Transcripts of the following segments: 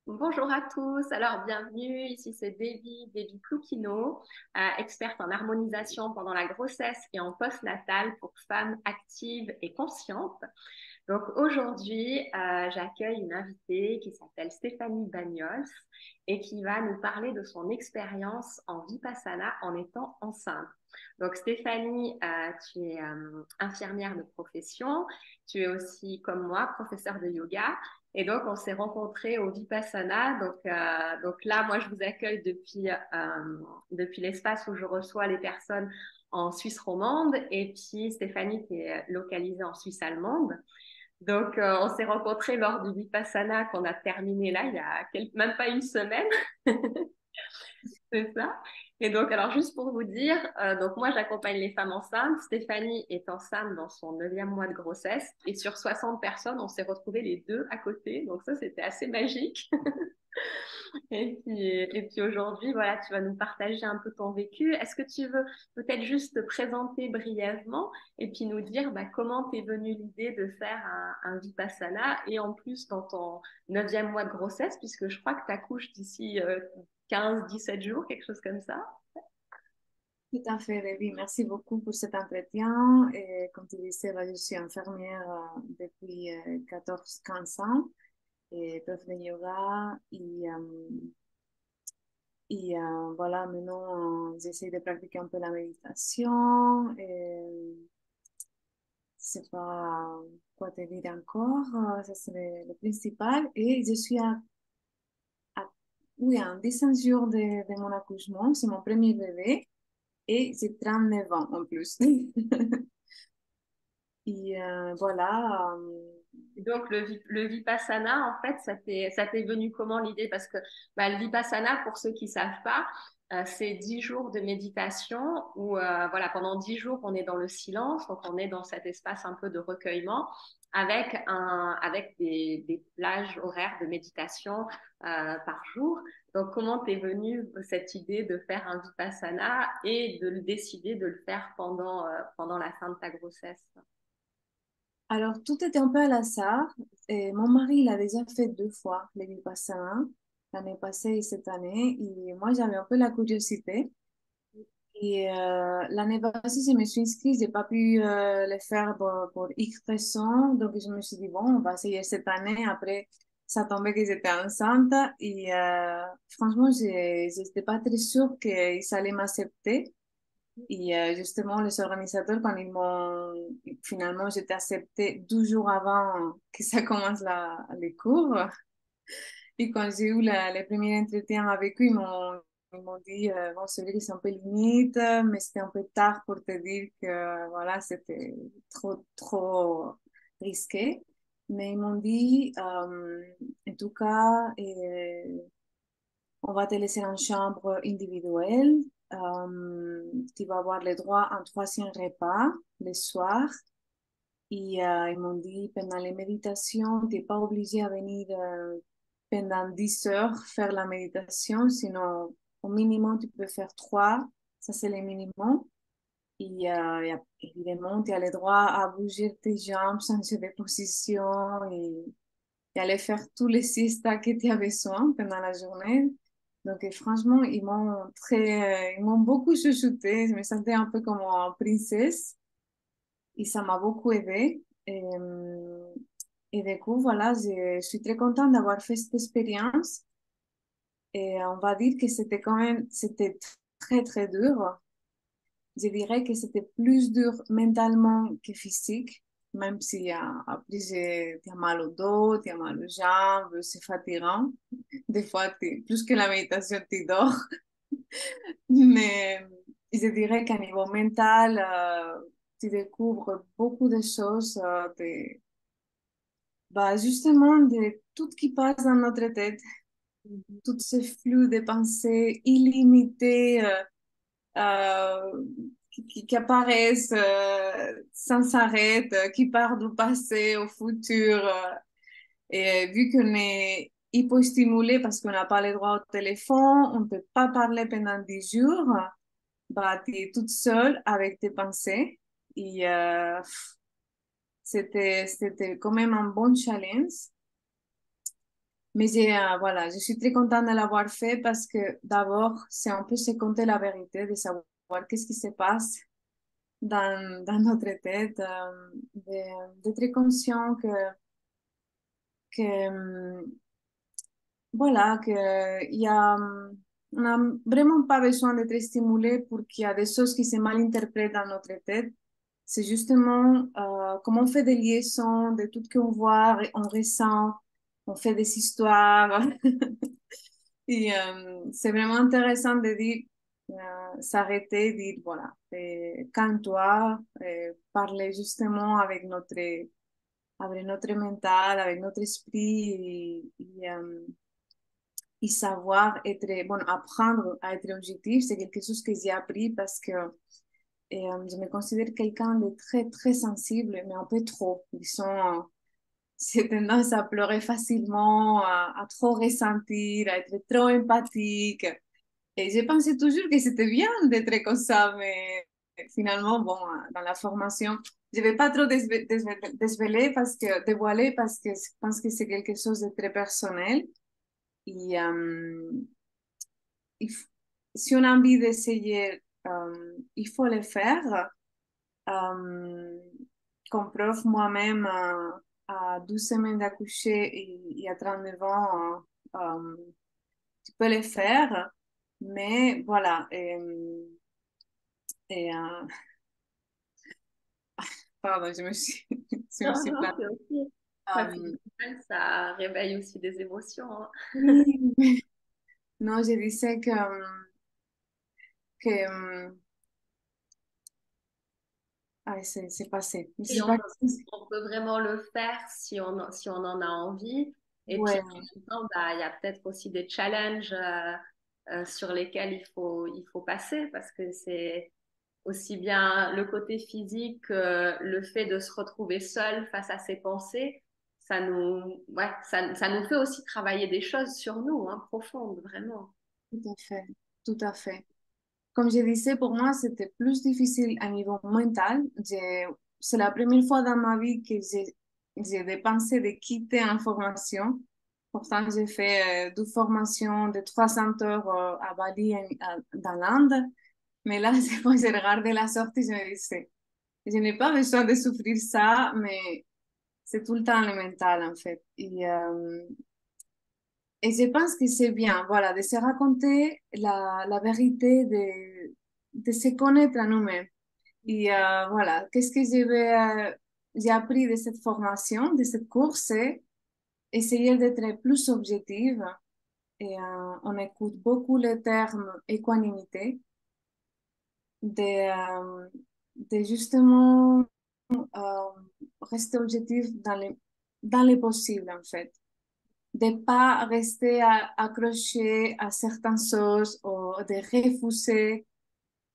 Bonjour à tous, alors bienvenue, ici c'est Debbie Ploukino, experte en harmonisation pendant la grossesse et en postnatal pour femmes actives et conscientes. Donc aujourd'hui, j'accueille une invitée qui s'appelle Stéphanie Bagnols et qui va nous parler de son expérience en Vipassana en étant enceinte. Donc Stéphanie, tu es infirmière de profession, tu es aussi comme moi professeure de yoga et donc on s'est rencontrés au Vipassana. Donc là, moi je vous accueille depuis l'espace où je reçois les personnes en Suisse romande et puis Stéphanie qui est localisée en Suisse allemande. Donc, on s'est rencontrés lors du Vipassana qu'on a terminé là, il y a même pas une semaine, c'est ça. Et donc, alors juste pour vous dire, donc moi j'accompagne les femmes enceintes. Stéphanie est enceinte dans son neuvième mois de grossesse et sur 60 personnes, on s'est retrouvés les deux à côté. Donc ça, c'était assez magique. Et puis aujourd'hui, voilà, tu vas nous partager un peu ton vécu. Est-ce que tu veux peut-être juste te présenter brièvement et puis nous dire comment t'es venue l'idée de faire un Vipassana et en plus dans ton neuvième mois de grossesse, puisque je crois que tu accouches d'ici 15-17 jours, quelque chose comme ça. Tout à fait, Debbie. Merci beaucoup pour cet entretien. Et comme tu disais, je suis infirmière depuis 14-15 ans et prof de yoga. Voilà, maintenant, j'essaie de pratiquer un peu la méditation. Et je sais pas quoi te dire encore. Ça, c'est le principal. Et je suis oui, à 15 jours de mon accouchement. C'est mon premier bébé. Et j'ai 39 ans en plus. Voilà. Donc le Vipassana, en fait, ça t'est venu comment l'idée? Parce que le Vipassana, pour ceux qui savent pas, c'est 10 jours de méditation où voilà, pendant 10 jours, on est dans le silence, donc on est dans cet espace un peu de recueillement avec des plages horaires de méditation par jour. Donc comment t'es venue cette idée de faire un Vipassana et de le décider de le faire pendant la fin de ta grossesse? Alors, tout était un peu à hasard. Et mon mari, il a déjà fait 2 fois le Vipassana, l'année passée et cette année. Et moi, j'avais un peu la curiosité. Et l'année passée, je me suis inscrite. J'ai pas pu le faire pour X raisons. Donc, je me suis dit, bon, on va essayer cette année. Après, ça tombait que j'étais enceinte. Et franchement, je n'étais pas très sûre qu'ils allaient m'accepter. Et justement, les organisateurs, quand ils m'ont finalement, j'étais acceptée 12 jours avant que ça commence les cours. Et quand j'ai eu les premiers entretiens avec eux, ils m'ont dit, bon, c'est vrai que c'est un peu limite, mais c'était un peu tard pour te dire que voilà, c'était trop, trop risqué. Mais ils m'ont dit, en tout cas, on va te laisser en chambre individuelle. Tu vas avoir le droit à un troisième repas le soir. Et ils m'ont dit, pendant les méditations, tu n'es pas obligé à venir pendant 10 heures faire la méditation, sinon au minimum, tu peux faire 3. Ça, c'est le minimum. Évidemment, tu as le droit à bouger tes jambes, changer de position et aller faire tous les siestas que tu as besoin pendant la journée. Donc, franchement, ils m'ont beaucoup chouchouté. Je me sentais un peu comme une princesse et ça m'a beaucoup aidé. Et du coup, voilà, je suis très contente d'avoir fait cette expérience. Et on va dire que c'était très, très dur. Je dirais que c'était plus dur mentalement que physique, même si après, tu as mal au dos, tu as mal aux jambes, c'est fatigant. Des fois, plus que la méditation, tu dors. Mais je dirais qu'à niveau mental, tu découvres beaucoup de choses, justement de tout ce qui passe dans notre tête, tout ce flux de pensées illimité qui apparaissent sans arrêt, qui partent du passé au futur. Et vu qu'on est hypostimulé parce qu'on n'a pas le droit au téléphone, on ne peut pas parler pendant 10 jours, tu es toute seule avec tes pensées. Et c'était quand même un bon challenge. Mais voilà, je suis très contente de l'avoir fait parce que d'abord, c'est un peu se compter la vérité, de savoir qu'est-ce qui se passe dans notre tête, d'être conscient que voilà, on n'a vraiment pas besoin d'être stimulé pour qu'il y a des choses qui se mal interprètent dans notre tête. C'est justement comment on fait des liaisons de tout ce qu'on voit, on ressent, on fait des histoires. Et c'est vraiment intéressant de dire, s'arrêter, dire, voilà, calme-toi, parler justement avec notre mental, avec notre esprit et savoir être, bon, apprendre à être objectif, c'est quelque chose que j'ai appris parce que je me considère quelqu'un de très, très sensible, mais un peu trop. Disons, j'ai tendance à pleurer facilement, à trop ressentir, à être trop empathique. Et j'ai pensé toujours que c'était bien d'être comme ça, mais finalement, bon, dans la formation, je ne vais pas trop dévoiler parce que je pense que c'est quelque chose de très personnel. Et il f- si on a envie d'essayer, il faut le faire. Euh, comme prof, moi-même, à 12 semaines d'accoucher et à 39 ans, tu peux le faire. Mais voilà. Pardon, je me Non, suis non, plantée. c'est ok. Ouais, puis Euh, ça réveille aussi des émotions, hein. oui, non, je disais que ah, c'est passé. Je Et sais pas si- on peut vraiment le faire si on en a envie. Et puis en Ouais, même temps, bah, il y a peut-être aussi des challenges sur lesquels il faut passer parce que c'est aussi bien le côté physique que le fait de se retrouver seul face à ses pensées. Ça nous fait aussi travailler des choses sur nous, hein, profondes, vraiment. tout à fait, tout à fait. Comme je disais, pour moi, c'était plus difficile à niveau mental. C'est la première fois dans ma vie que j'ai dépensé de quitter en formation. Pourtant, j'ai fait deux formations de 300 heures à Bali, dans l'Inde. Mais là, c'est quand j'ai regardé la sortie, je me disais, je n'ai pas besoin de souffrir ça, mais c'est tout le temps le mental, en fait. Et je pense que c'est bien, voilà, de se raconter la vérité, de se connaître à nous-mêmes. Et voilà, qu'est-ce que j'ai appris de cette formation, de cette course, c'est essayer d'être plus objective. Et on écoute beaucoup le terme équanimité, de justement euh, rester objectif dans les possibles, en fait. De pas rester accroché à certaines choses ou de refuser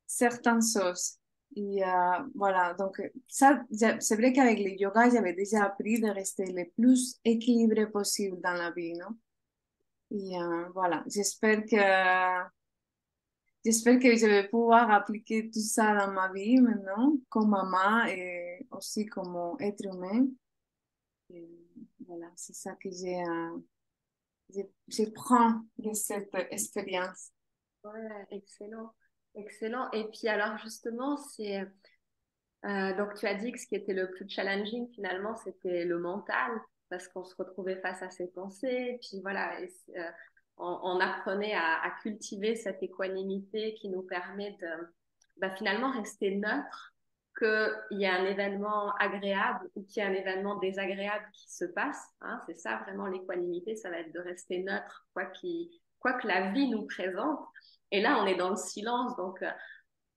certaines choses. Et voilà, donc ça, c'est vrai qu'avec le yoga, j'avais déjà appris de rester le plus équilibré possible dans la vie, non? Et voilà, j'espère que je vais pouvoir appliquer tout ça dans ma vie maintenant, comme maman et aussi comme être humain. Et voilà, c'est ça que je prends de cette expérience. Ouais, excellent, excellent. Et puis alors justement, donc tu as dit que ce qui était le plus challenging finalement, c'était le mental, parce qu'on se retrouvait face à ses pensées, puis voilà, on apprenait à cultiver cette équanimité qui nous permet de bah, finalement rester neutre, qu'il y a un événement agréable ou qu'il y a un événement désagréable qui se passe, hein, c'est ça vraiment l'équanimité, ça va être de rester neutre, quoi que la vie nous présente. Et là, on est dans le silence, donc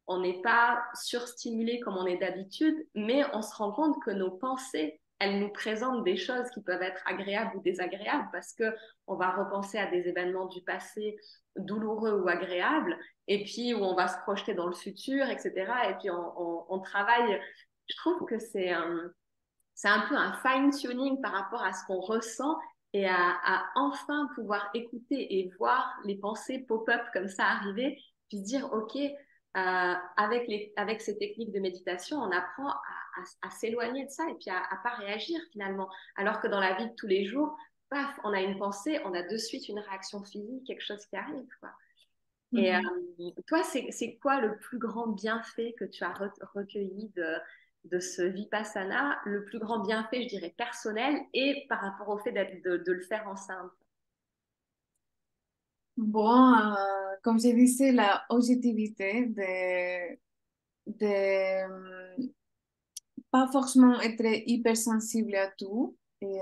on n'est pas surstimulé comme on est d'habitude, mais on se rend compte que nos pensées, elles nous présentent des choses qui peuvent être agréables ou désagréables parce que on va repenser à des événements du passé douloureux ou agréables, et puis où on va se projeter dans le futur, etc. Et puis on travaille. Je trouve que c'est un peu un fine-tuning par rapport à ce qu'on ressent et à enfin pouvoir écouter et voir les pensées pop-up comme ça arriver, puis dire, OK, avec ces techniques de méditation, on apprend à s'éloigner de ça et puis à pas réagir finalement. Alors que dans la vie de tous les jours, paf, on a une pensée, on a de suite une réaction physique, quelque chose qui arrive, quoi. Et Mhm. toi, c'est quoi le plus grand bienfait que tu as recueilli de ce Vipassana? Le plus grand bienfait, je dirais, personnel et par rapport au fait de le faire enceinte. Bon, comme je disais, la objectivité de pas forcément être hypersensible à tout. Et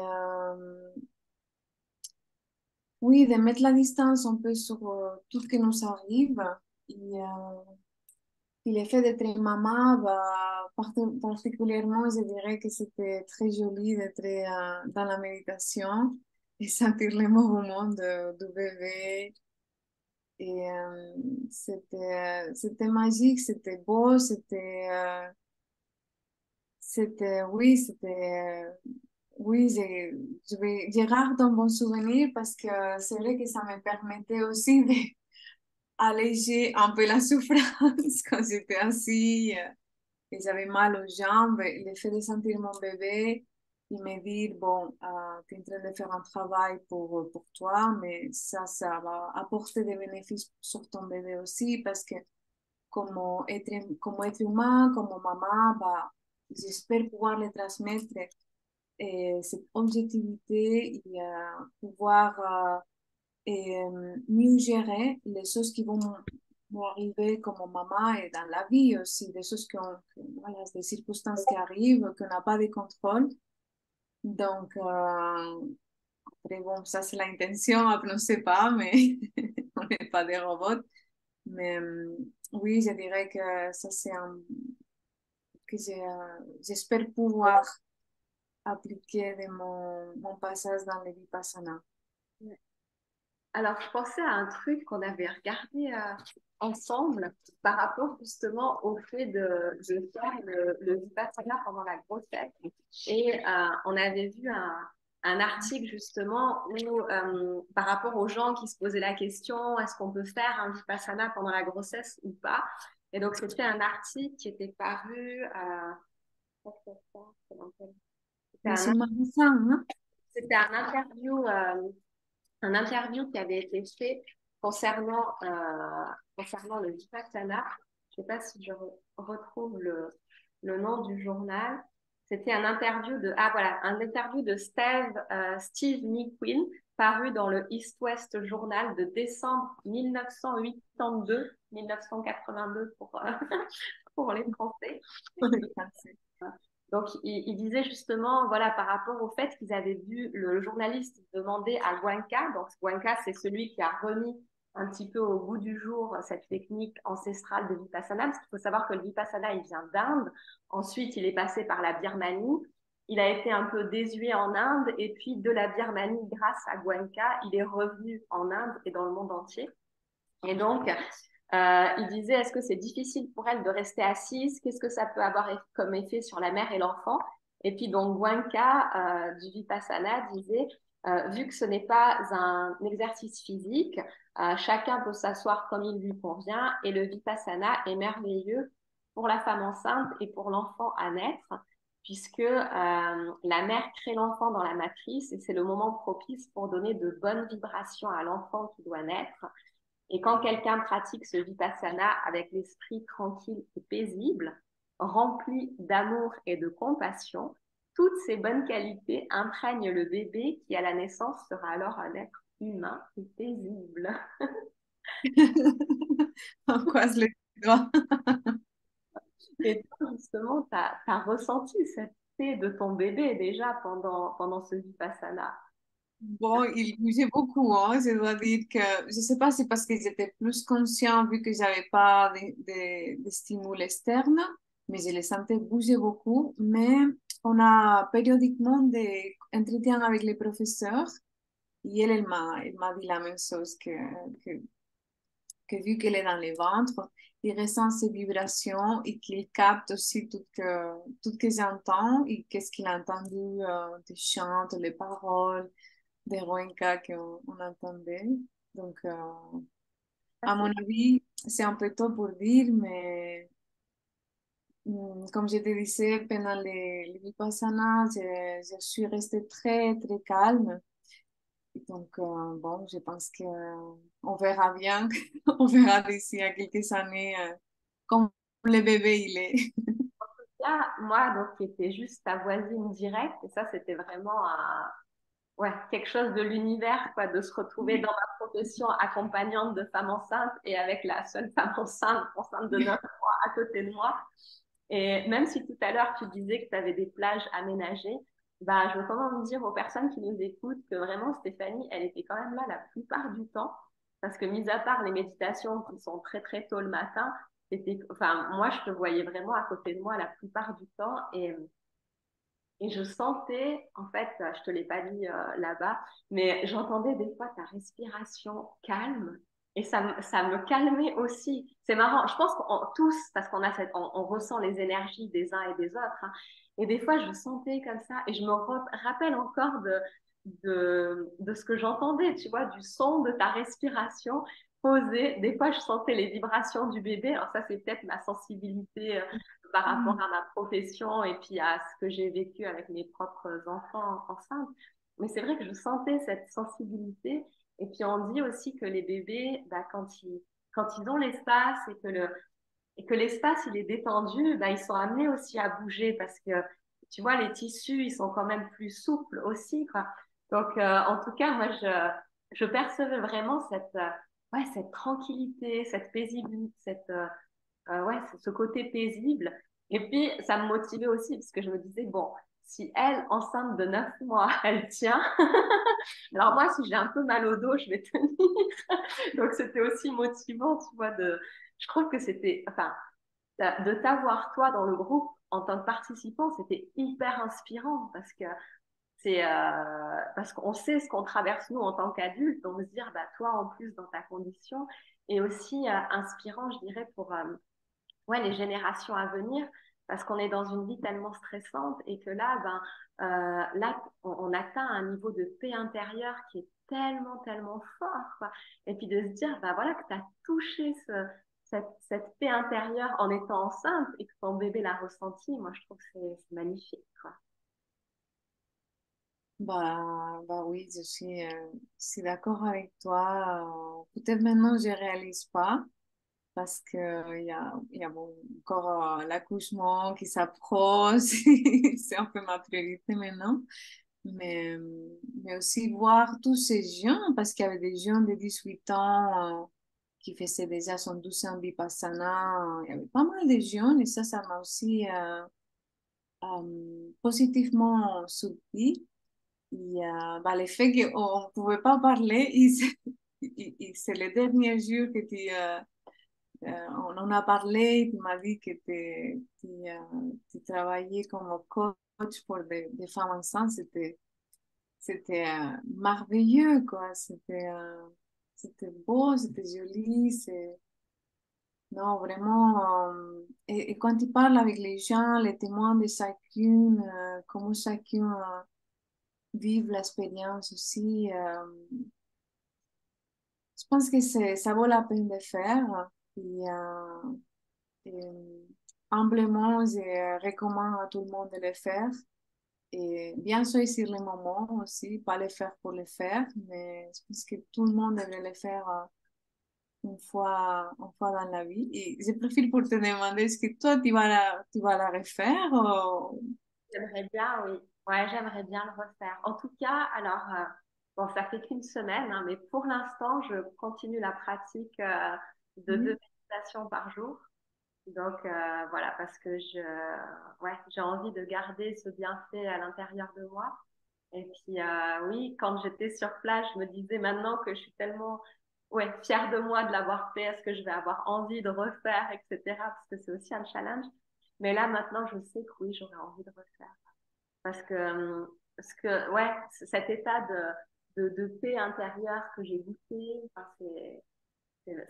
oui, de mettre la distance un peu sur tout ce qui nous arrive. Et, et le fait d'être maman, bah, particulièrement, je dirais que c'était très joli d'être dans la méditation et sentir les mouvements du bébé. Et c'était magique, c'était beau, oui, oui, je garde un bon souvenir parce que c'est vrai que ça me permettait aussi d'alléger un peu la souffrance quand j'étais assise et j'avais mal aux jambes. Et le fait de sentir mon bébé et me dire, bon, tu es en train de faire un travail pour toi, mais ça va apporter des bénéfices sur ton bébé aussi parce que como être humain, como maman, bah, j'espère pouvoir le transmettre cette objectivité et pouvoir mieux gérer les choses qui vont m'arriver comme maman et dans la vie aussi, des choses voilà, des circonstances qui arrivent, qu'on n'a pas de contrôle. Donc, après, bon, ça c'est l'intention, après on ne sait pas, mais on n'est pas des robots. Mais oui, je dirais que ça c'est un que j'espère pouvoir appliquer de mon passage dans le Vipassana. Alors, je pensais à un truc qu'on avait regardé ensemble par rapport justement au fait de faire le Vipassana pendant la grossesse. Et on avait vu un article justement où, par rapport aux gens qui se posaient la question, est-ce qu'on peut faire un Vipassana pendant la grossesse ou pas? Et donc, c'était un article qui était paru, c'était Mais un, c'est marrant, hein? c'était un interview qui avait été fait concernant le Vipassana. Je ne sais pas si je retrouve le nom du journal. C'était un interview un interview de Steve McQueen, paru dans le East-West Journal de décembre 1982 pour les Français. Donc, il disait justement, voilà, par rapport au fait qu'ils avaient vu le journaliste demander à Goenka, donc Goenka, c'est celui qui a remis un petit peu au goût du jour cette technique ancestrale de Vipassana, parce qu'il faut savoir que le Vipassana, il vient d'Inde, ensuite il est passé par la Birmanie, il a été un peu désuet en Inde, et puis de la Birmanie, grâce à Goenka, il est revenu en Inde et dans le monde entier. Et donc, il disait, est-ce que c'est difficile pour elle de rester assise? Qu'est-ce que ça peut avoir comme effet sur la mère et l'enfant? Et puis donc, Goenka du Vipassana disait, vu que ce n'est pas un exercice physique, chacun peut s'asseoir comme il lui convient et le Vipassana est merveilleux pour la femme enceinte et pour l'enfant à naître, puisque la mère crée l'enfant dans la matrice et c'est le moment propice pour donner de bonnes vibrations à l'enfant qui doit naître. Et quand quelqu'un pratique ce vipassana avec l'esprit tranquille et paisible, rempli d'amour et de compassion, toutes ces bonnes qualités imprègnent le bébé qui, à la naissance, sera alors un être humain et paisible. On croise les doigts. Et toi, justement, tu as ressenti cette paix de ton bébé déjà pendant ce vipassana. Bon, il bougeait beaucoup, hein. Je dois dire que, je sais pas si parce qu'ils étaient plus conscients vu que j'avais pas de stimuli externes, mais je les sentais bouger beaucoup. Mais on a périodiquement des entretiens avec les professeurs et elle m'a dit la même chose que, que vu qu'elle est dans le ventre, il ressent ces vibrations et qu'il capte aussi tout ce que j'entends et qu'est-ce qu'il a entendu des chants, les paroles des Roenka qu'on entendait. Donc, à mon avis, c'est un peu tôt pour dire, mais comme je te disais, pendant les Vipassana, je suis restée très, très calme. Donc, bon, je pense que on verra bien, on verra d'ici à quelques années comment le bébé il est. Là, moi, donc, qui était juste ta voisine directe, et ça, c'était vraiment ouais, quelque chose de l'univers, quoi, de se retrouver dans ma profession accompagnante de femmes enceintes et avec la seule femme enceinte de 9 mois à côté de moi. Et même si tout à l'heure tu disais que tu avais des plages aménagées, bah, je veux quand même dire aux personnes qui nous écoutent que vraiment Stéphanie, elle était quand même là la plupart du temps. Parce que mis à part les méditations qui sont très très tôt le matin, enfin, moi je te voyais vraiment à côté de moi la plupart du temps. Et je sentais, en fait, je te l'ai pas dit là-bas, mais j'entendais des fois ta respiration calme et ça me calmait aussi. C'est marrant, je pense qu'on tous, parce on ressent les énergies des uns et des autres, hein, et des fois je sentais comme ça et je me rappelle encore de ce que j'entendais, tu vois, du son de ta respiration posée. Des fois je sentais les vibrations du bébé, alors ça c'est peut-être ma sensibilité par rapport à ma profession et puis à ce que j'ai vécu avec mes propres enfants enceintes. Mais c'est vrai que je sentais cette sensibilité. Et puis on dit aussi que les bébés, bah, quand ils ont l'espace et que l'espace il est détendu, bah, ils sont amenés aussi à bouger parce que tu vois, les tissus, ils sont quand même plus souples aussi, quoi. Donc, en tout cas, je percevais vraiment ouais, cette tranquillité, cette paisibilité, ouais, ce côté paisible. Et puis, ça me motivait aussi, parce que je me disais, bon, si elle, enceinte de 9 mois, elle tient, alors moi, si j'ai un peu mal au dos, je vais tenir. Donc, c'était aussi motivant, tu vois, je trouve que c'était, enfin, de t'avoir, toi, dans le groupe, en tant que participant, c'était hyper inspirant, parce qu'on sait ce qu'on traverse, nous, en tant qu'adultes, donc se dire, bah, toi, en plus, dans ta condition, et aussi inspirant, je dirais, pour ouais, les générations à venir, parce qu'on est dans une vie tellement stressante et que là, là on atteint un niveau de paix intérieure qui est tellement, tellement fort, quoi. Et puis de se dire, bah, voilà, que tu as touché cette paix intérieure en étant enceinte et que ton bébé l'a ressenti, moi, je trouve que c'est magnifique, quoi. Bah oui, je suis d'accord avec toi. Peut-être maintenant, je réalise pas parce que il y a bon, encore l'accouchement qui s'approche. C'est un peu ma priorité maintenant. Mais aussi voir tous ces gens, parce qu'il y avait des gens de 18 ans qui faisaient déjà son 12 ans Vipassana. Il y avait pas mal de gens et ça m'a aussi positivement surpris. Bah, le fait qu'on ne pouvait pas parler, c'est le dernier jour que on en a parlé, tu m'as dit que tu travaillais comme coach pour des femmes enceintes, c'était merveilleux, quoi. C'était beau, c'était joli, non, vraiment. Et quand tu parles avec les gens, les témoins de chacune, comment chacun vive l'expérience aussi, je pense que ça vaut la peine de faire. Et humblement, je recommande à tout le monde de le faire. Et bien choisir les moments aussi, pas le faire pour le faire, mais je pense que tout le monde devrait le faire une fois dans la vie. Et je profite pour te demander, est-ce que toi, tu vas la refaire ou... J'aimerais bien, oui. Ouais, j'aimerais bien le refaire. En tout cas, alors, bon, ça fait qu'une semaine, hein, mais pour l'instant, je continue la pratique de Mhm. 2 méditations par jour. Donc, voilà, parce que ouais, j'ai envie de garder ce bienfait à l'intérieur de moi. Et puis, oui, quand j'étais sur place, je me disais maintenant que je suis tellement, ouais, fière de moi de l'avoir fait, est-ce que je vais avoir envie de refaire, etc. Parce que c'est aussi un challenge. Mais là, maintenant, je sais que oui, j'aurais envie de refaire. Parce que ouais, cet état de paix intérieure que j'ai goûté, enfin,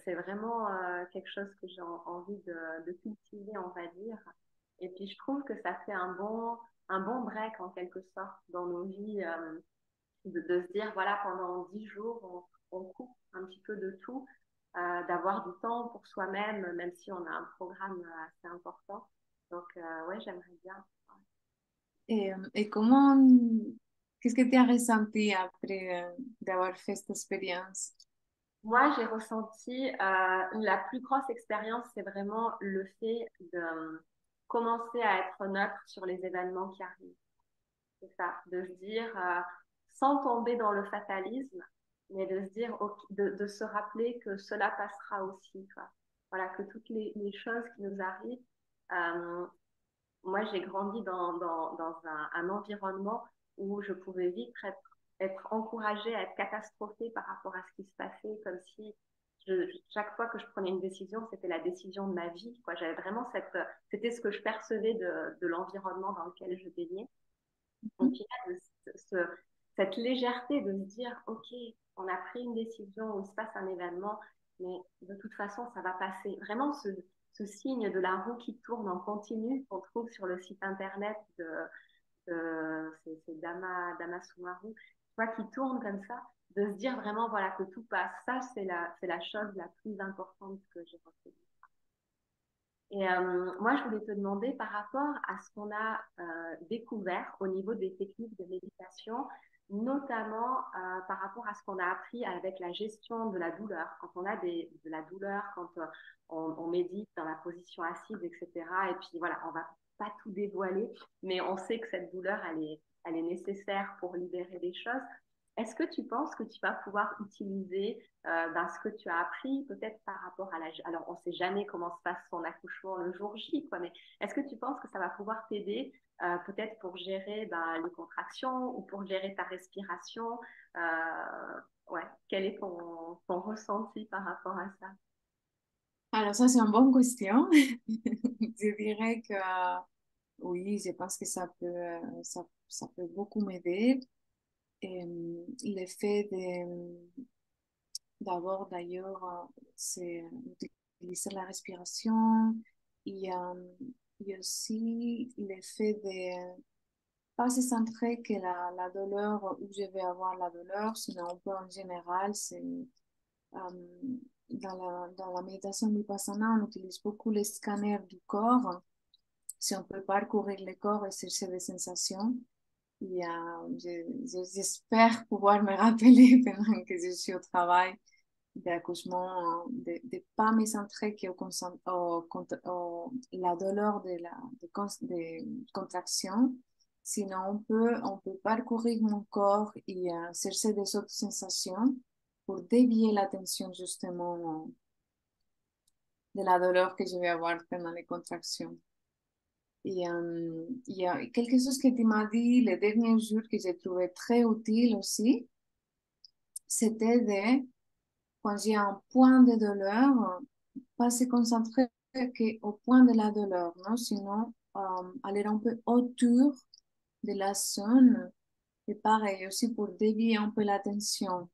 c'est vraiment quelque chose que j'ai envie de cultiver, on va dire. Et puis je trouve que ça fait un bon break en quelque sorte dans nos vies, de se dire, voilà, pendant 10 jours, on coupe un petit peu de tout, d'avoir du temps pour soi-même, même si on a un programme assez important. Donc, ouais, j'aimerais bien. Et comment qu'est-ce que tu as ressenti après d'avoir fait cette expérience? Moi, j'ai ressenti la plus grosse expérience, c'est vraiment le fait de commencer à être neutre sur les événements qui arrivent. C'est ça, de se dire, sans tomber dans le fatalisme, mais de se dire, ok, de se rappeler que cela passera aussi, quoi. Voilà, que toutes les choses qui nous arrivent, euh, moi, j'ai grandi dans un environnement où je pouvais vite être encouragée à être catastrophée par rapport à ce qui se passait, comme si chaque fois que je prenais une décision, c'était la décision de ma vie, quoi. J'avais vraiment c'était ce que je percevais de l'environnement dans lequel je baignais. Donc, il y a cette légèreté de se dire, OK, on a pris une décision, il se passe un événement, mais de toute façon, ça va passer. Vraiment, ce signe de la roue qui tourne en continu qu'on trouve sur le site internet c'est Dama Sumaru, toi qui tourne comme ça, de se dire vraiment voilà que tout passe. Ça, c'est la chose la plus importante que j'ai retenue. Et moi, je voulais te demander par rapport à ce qu'on a découvert au niveau des techniques de méditation, notamment par rapport à ce qu'on a appris avec la gestion de la douleur. Quand on a de la douleur, quand on médite dans la position assise, etc. Et puis voilà, on va pas tout dévoiler, mais on sait que cette douleur, elle est nécessaire pour libérer des choses. Est-ce que tu penses que tu vas pouvoir utiliser ce que tu as appris, peut-être par rapport à la... Alors, on ne sait jamais comment se passe son accouchement le jour J, quoi, mais est-ce que tu penses que ça va pouvoir t'aider peut-être pour gérer les contractions ou pour gérer ta respiration ouais. Quel est ton ressenti par rapport à ça? Alors ça, c'est une bonne question. Je dirais que oui, je pense que ça peut beaucoup m'aider. Et, le fait d'abord, d'ailleurs, c'est d'utiliser la respiration. Il y a aussi le fait de pas se centrer que la douleur, où je vais avoir la douleur, sinon un peu en général, c'est dans la méditation vipassana, on utilise beaucoup les scanners du corps. Si on peut parcourir le corps et chercher des sensations. Et, j'espère pouvoir me rappeler pendant que je suis au travail d'accouchement, de ne pas me centrer la douleur de contraction. Sinon, on peut parcourir mon corps et chercher des autres sensations pour dévier l'attention justement de la douleur que je vais avoir pendant les contractions. Et il y a quelque chose que tu m'as dit les derniers jours que j'ai trouvé très utile aussi, c'était quand j'ai un point de douleur, pas se concentrer qu'au point de la douleur, non? Sinon, aller un peu autour de la zone, et pareil, aussi pour dévier un peu l'attention.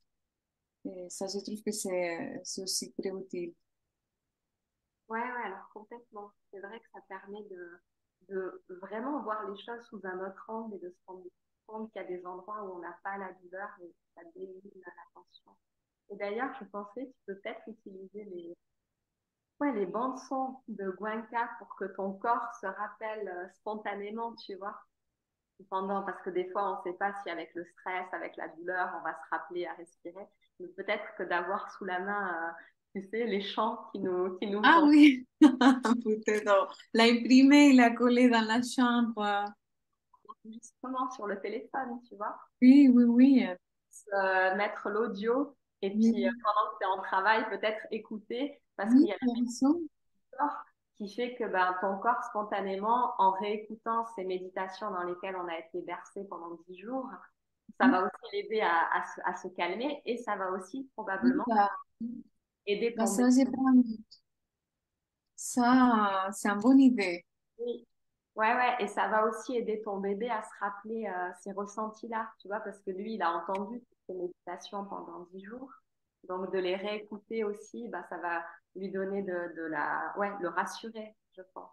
Et ça, je trouve que c'est aussi très utile. Ouais, ouais, alors complètement. C'est vrai que ça permet de vraiment voir les choses sous un autre angle et de se rendre compte qu'il y a des endroits où on n'a pas la douleur et ça dévie l'attention. Et d'ailleurs, je pensais que tu peux peut-être utiliser ouais, les bandes son de Guanca pour que ton corps se rappelle spontanément, tu vois. Parce que des fois, on ne sait pas si avec le stress, avec la douleur, on va se rappeler à respirer. Mais peut-être que d'avoir sous la main, tu sais, les chants qui nous Ah font oui, peut-être la imprimer et la coller dans la chambre. justement sur le téléphone, tu vois. Oui, oui, oui. Mettre l'audio et puis Oui, pendant que tu es en travail, peut-être écouter parce qu'il oui, y a tu as raison. le corps qui fait que ben, ton corps spontanément, en réécoutant ces méditations dans lesquelles on a été bercé pendant 10 jours, ça va aussi l'aider à se calmer et ça va aussi Oui, probablement aider bah ton ça, bébé. ça, c'est une bonne idée. Oui. Ouais, ouais, et ça va aussi aider ton bébé à se rappeler ces ressentis-là, tu vois, parce que lui, il a entendu ces méditations pendant 10 jours. Donc, de les réécouter aussi, bah, ça va lui donner ouais, le rassurer, je pense.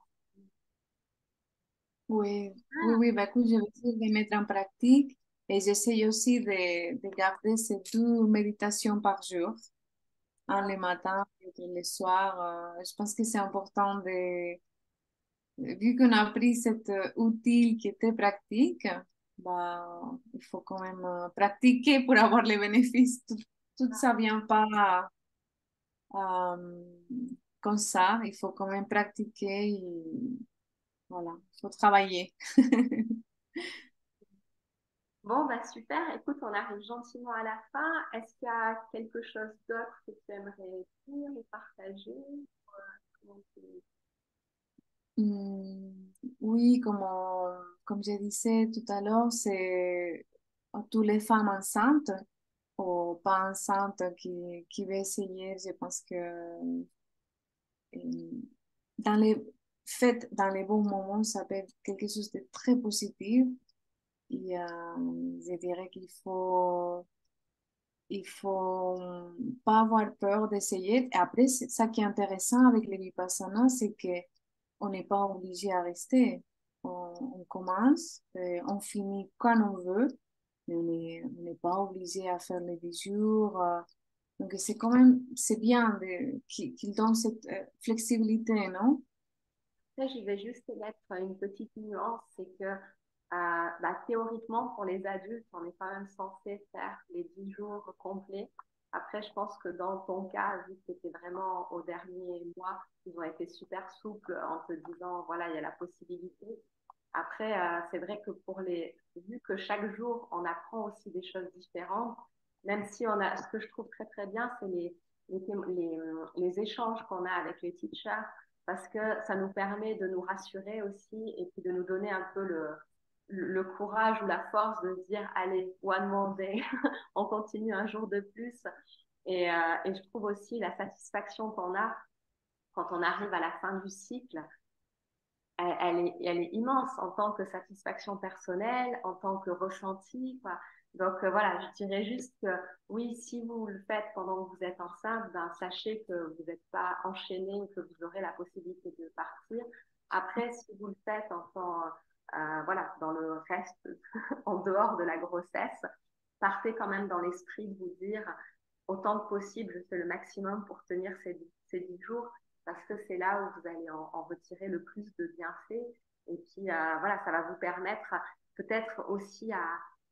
Oui, oui, oui, bah écoute, je vais essayer de mettre en pratique et j'essaie aussi de garder ces 2 méditations par jour, un le matin et l'autre le soir. Je pense que c'est important vu qu'on a pris cet outil qui était pratique, bah, il faut quand même pratiquer pour avoir les bénéfices. Tout ça vient pas euh, comme ça. Il faut quand même pratiquer et voilà, il faut travailler. Bon, bah super. Écoute, on arrive gentiment à la fin. Est-ce qu'il y a quelque chose d'autre que tu aimerais dire ou partager? Comment Hmm, oui, comme je disais tout à l'heure, c'est à toutes les femmes enceintes ou pas enceintes qui veulent essayer. Je pense que euh, dans les faites, dans les bons moments, ça peut être quelque chose de très positif. Et je dirais il faut pas avoir peur d'essayer. Et après, ça qui est intéressant avec les Vipassana, c'est que on n'est pas obligé à rester. On commence, on finit quand on veut, mais on n'est pas obligé à faire les 10 jours. Donc, c'est quand même, c'est bien qu'il donne cette flexibilité, non? Après, j'y vais juste mettre une petite nuance, c'est que bah, théoriquement, pour les adultes, on est quand même censé faire les 10 jours complets. Après, je pense que dans ton cas, vu que tu étais vraiment au dernier mois, ils ont été super souples en te disant, voilà, il y a la possibilité. Après, c'est vrai que vu que chaque jour, on apprend aussi des choses différentes, même si ce que je trouve très très bien, c'est les échanges qu'on a avec les teachers, parce que ça nous permet de nous rassurer aussi et puis de nous donner un peu le courage ou la force de se dire, allez, one more day, on continue un jour de plus. Et je trouve aussi la satisfaction qu'on a quand on arrive à la fin du cycle, elle est immense en tant que satisfaction personnelle, en tant que ressenti, quoi. Donc voilà, je dirais juste que oui, si vous le faites pendant que vous êtes enceinte, ben, sachez que vous n'êtes pas enchaîné, que vous aurez la possibilité de partir. Après, si vous le faites voilà, dans le reste, en dehors de la grossesse, partez quand même dans l'esprit de vous dire autant que possible, je fais le maximum pour tenir ces 10 jours parce que c'est là où vous allez en retirer le plus de bienfaits. Et puis, voilà, ça va vous permettre peut-être aussi à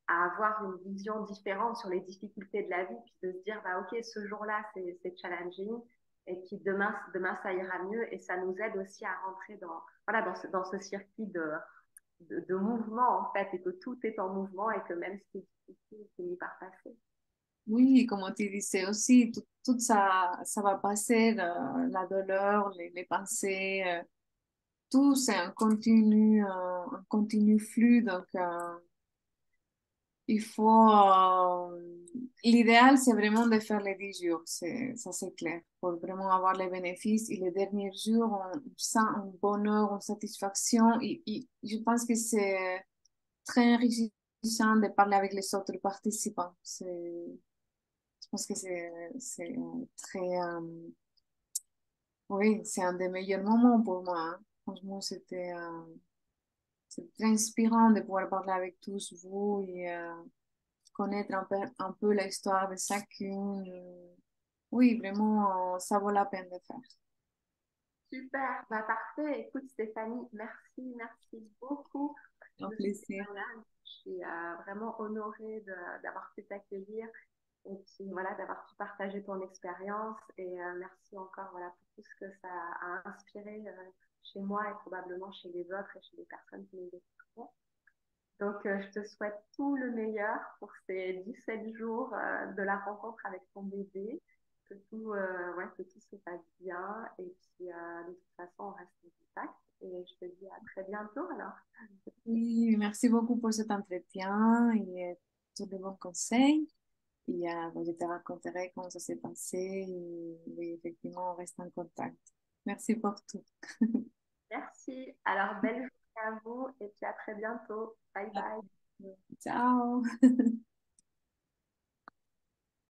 avoir une vision différente sur les difficultés de la vie, puis de se dire, bah, OK, ce jour-là, c'est challenging, et puis demain, ça ira mieux, et ça nous aide aussi à rentrer voilà, dans ce circuit de mouvement, en fait, et que tout est en mouvement, et que même ce qui est difficile finit par passer. Oui, comme tu disais aussi, tout ça, ça va passer, la douleur, les pensées, tout c'est un continu flux. Donc, il faut, l'idéal, c'est vraiment de faire les 10 jours, ça c'est clair, pour vraiment avoir les bénéfices. Et les derniers jours, on sent un bonheur, une satisfaction. Et je pense que c'est très enrichissant de parler avec les autres participants. Je pense que c'est très, oui, c'est un des meilleurs moments pour moi, hein. Franchement, c'est très inspirant de pouvoir parler avec tous vous et connaître un peu l'histoire de chacune. Oui, vraiment, ça vaut la peine de faire. Super, bah parfait. Écoute Stéphanie, merci beaucoup Un de ce plaisir. témoignage. Je suis vraiment honorée d'avoir pu t'accueillir et puis voilà, d'avoir pu partager ton expérience. Et merci encore voilà, pour tout ce que ça a inspiré chez moi et probablement chez les autres et chez les personnes qui nous écouteront. Donc, je te souhaite tout le meilleur pour ces 17 jours de la rencontre avec ton bébé, ouais, que tout se passe bien. Et puis, de toute façon, on reste en contact. Et je te dis à très bientôt alors. Oui, merci beaucoup pour cet entretien et tous les bons conseils. Et bon, je te raconterai comment ça s'est passé. Et oui, effectivement, on reste en contact. Merci pour tout. Merci. Alors, belle journée à vous et puis à très bientôt. Bye bye. Ciao.